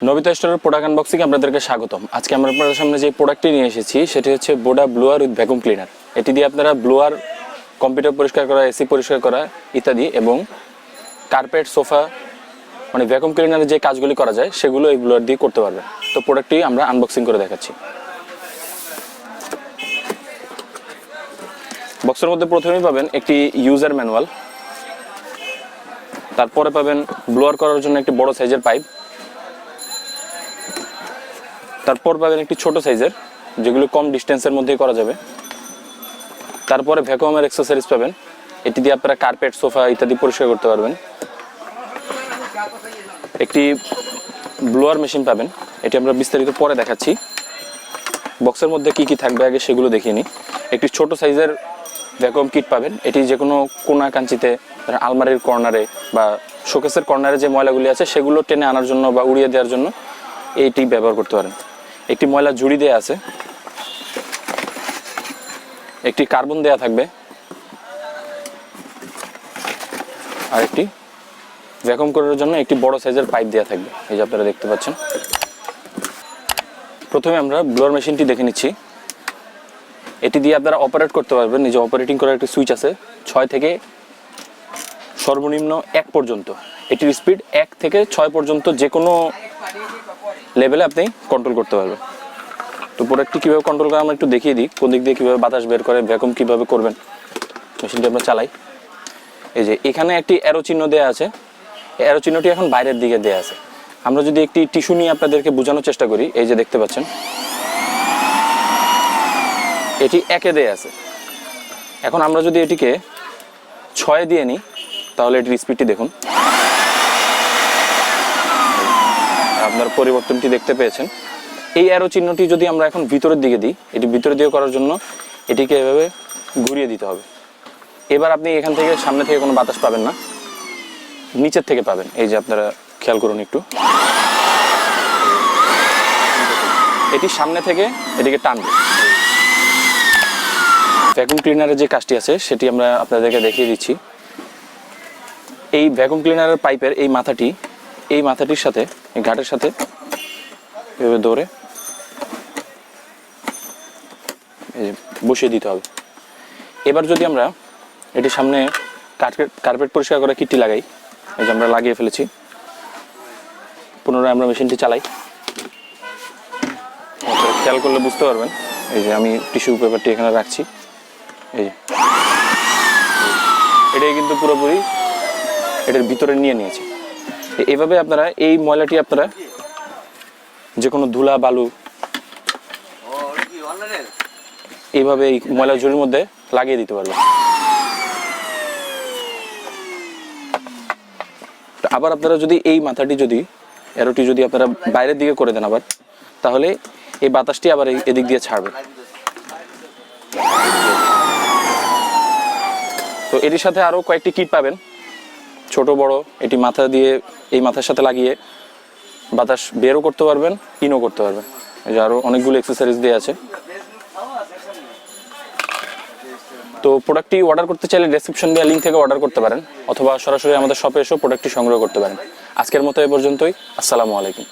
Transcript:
Nobita স্টোরের product unboxing আপনাদেরকে স্বাগতম। আজকে আমরা আপনাদের সামনে যে প্রোডাক্টটি নিয়ে এসেছি সেটি হচ্ছে বোডা ব্লোয়ার উইথ ভ্যাকুম ক্লিনার। এটি দিয়ে আপনারা ব্লোয়ার, কম্পিউটার পরিষ্কার করা, এসি পরিষ্কার করা ইত্যাদি এবং কার্পেট, সোফা মানে ভ্যাকুম ক্লিনারের যে কাজগুলি করা যায় সেগুলো এই ব্লোয়ার দিয়ে করতে পারবেন। তো প্রোডাক্টটি আমরা আনবক্সিং করে দেখাচ্ছি। বক্সের মধ্যে প্রথমেই পাবেন একটি ইউজার ম্যানুয়াল, তারপরে পাবেন ব্লোয়ার করার জন্য একটি বড় সাইজের পাইপ, তারপর পাবেন একটি ছোট সাইজের যেগুলো কম ডিস্টেন্সের মধ্যেই করা যাবে, তারপরে ভ্যাকুয়ামের অ্যাক্সেসরিজ পাবেন, এটি দিয়ে আপনারা কার্পেট, সোফা ইত্যাদি পরিষ্কার করতে পারবেন। একটি ব্লোয়ার মেশিন পাবেন, এটি আমরা বিস্তারিত পরে দেখাচ্ছি। বক্সের মধ্যে কি কি থাকবে আগে সেগুলো দেখিয়ে নিই। একটি ছোট সাইজের ভ্যাকুয়াম কিট পাবেন, এটি যে কোনো কোনা কাঞ্চিতে, আলমারির কর্নারে বা শোকেসের কর্নারে যে ময়লাগুলি আছে সেগুলো টেনে আনার জন্য বা উড়িয়ে দেওয়ার জন্য এইটি ব্যবহার করতে পারেন। একটি ময়লা ঝুড়ি দেওয়া আছে, একটি কার্বন দেওয়া থাকবে, আর একটি ভ্যাকুয়াম করার জন্য একটি বড় সাইজের পাইপ দেওয়া থাকবে, এই যে আপনারা দেখতে পাচ্ছেন। প্রথমে আমরা ব্লোয়ার মেশিনটি দেখে নিচ্ছি। এটি দিয়ে আপনারা অপারেট করতে পারবেন। এই যে অপারেটিং করার একটি সুইচ আছে, 6 থেকে সর্বনিম্ন 1 পর্যন্ত। এটির স্পিড 1 থেকে 6 পর্যন্ত যে কোনো লেভেলে আপনি কন্ট্রোল করতে পারবেন। তো প্রোডাক্টটি কীভাবে কন্ট্রোল করে আমরা একটু দেখিয়ে দিই, কোন দিক দিয়ে কীভাবে বাতাস বের করে, ভ্যাকুয়াম কীভাবে করবেন। মেশিনটি আমরা চালাই। এই যে এখানে একটি অ্যারো চিহ্ন দেওয়া আছে, অ্যারো চিহ্নটি এখন বাইরের দিকে দেওয়া আছে। আমরা যদি একটি টিস্যু নিয়ে আপনাদেরকে বোঝানোর চেষ্টা করি, এই যে দেখতে পাচ্ছেন এটি 1-এ দেওয়া আছে। এখন আমরা যদি এটিকে 6-এ দিয়ে নিই তাহলে এটির স্পিডটি দেখুন, আপনার পরিবর্তনটি দেখতে পেয়েছেন। এই অ্যারো চিহ্নটি যদি আমরা এখন ভিতরের দিকে দিই, এটি ভিতরের দিকে করার জন্য এটিকে এভাবে ঘুরিয়ে দিতে হবে। এবার আপনি এখান থেকে সামনে থেকে কোনো বাতাস পাবেন না, নিচের থেকে পাবেন। এই যে আপনারা খেয়াল করুন একটু, এটি সামনে থেকে এটিকে টানবে। ভ্যাকুয়াম ক্লিনারের যে কাজটি আছে সেটি আমরা আপনাদেরকে দেখিয়ে দিচ্ছি। এই ভ্যাকুয়াম ক্লিনারের পাইপের এই মাথাটির সাথে, এই ঘাটের সাথে এভাবে ধরে বসিয়ে দিতে হবে। এবার যদি আমরা এটির সামনে কার্পেট পরিষ্কার করা কিটটি লাগাই, এই যে আমরা লাগিয়ে ফেলেছি। পুনরায় আমরা মেশিনটি চালাই, খেয়াল করলে বুঝতে পারবেন। এই যে আমি টিস্যু পেপারটি এখানে রাখছি, এই যে এটাই কিন্তু পুরোপুরি এটার ভিতরে নিয়ে নিয়েছি। এইভাবে আপনারা এই ময়লাটি আপনারা যে কোনো ধুলা, বালু এইভাবে এই ময়লা ঝুড়ির মধ্যে লাগিয়ে দিতে পারবেন। আবার আপনারা যদি এই মাথাটি যদি এরোটি যদি আপনারা বাইরের দিকে করে দেন আবার, তাহলে এই বাতাসটি আবার এদিক দিয়ে ছাড়বে। তো এটির সাথে আরও কয়েকটি কিট পাবেন, ছোট বড়। এটি মাথা দিয়ে এই মাথার সাথে লাগিয়ে বাতাস বেরও করতে পারবেন, ইনও করতে পারবেন। এই যে আরও অনেকগুলো অ্যাক্সেসরিজ দেওয়া আছে। তো প্রোডাক্টটি অর্ডার করতে চাইলে ডেসক্রিপশন দেওয়া লিঙ্ক থেকে অর্ডার করতে পারেন, অথবা সরাসরি আমাদের শপে এসেও প্রোডাক্টটি সংগ্রহ করতে পারেন। আজকের মতো এ পর্যন্তই। আসসালামু আলাইকুম।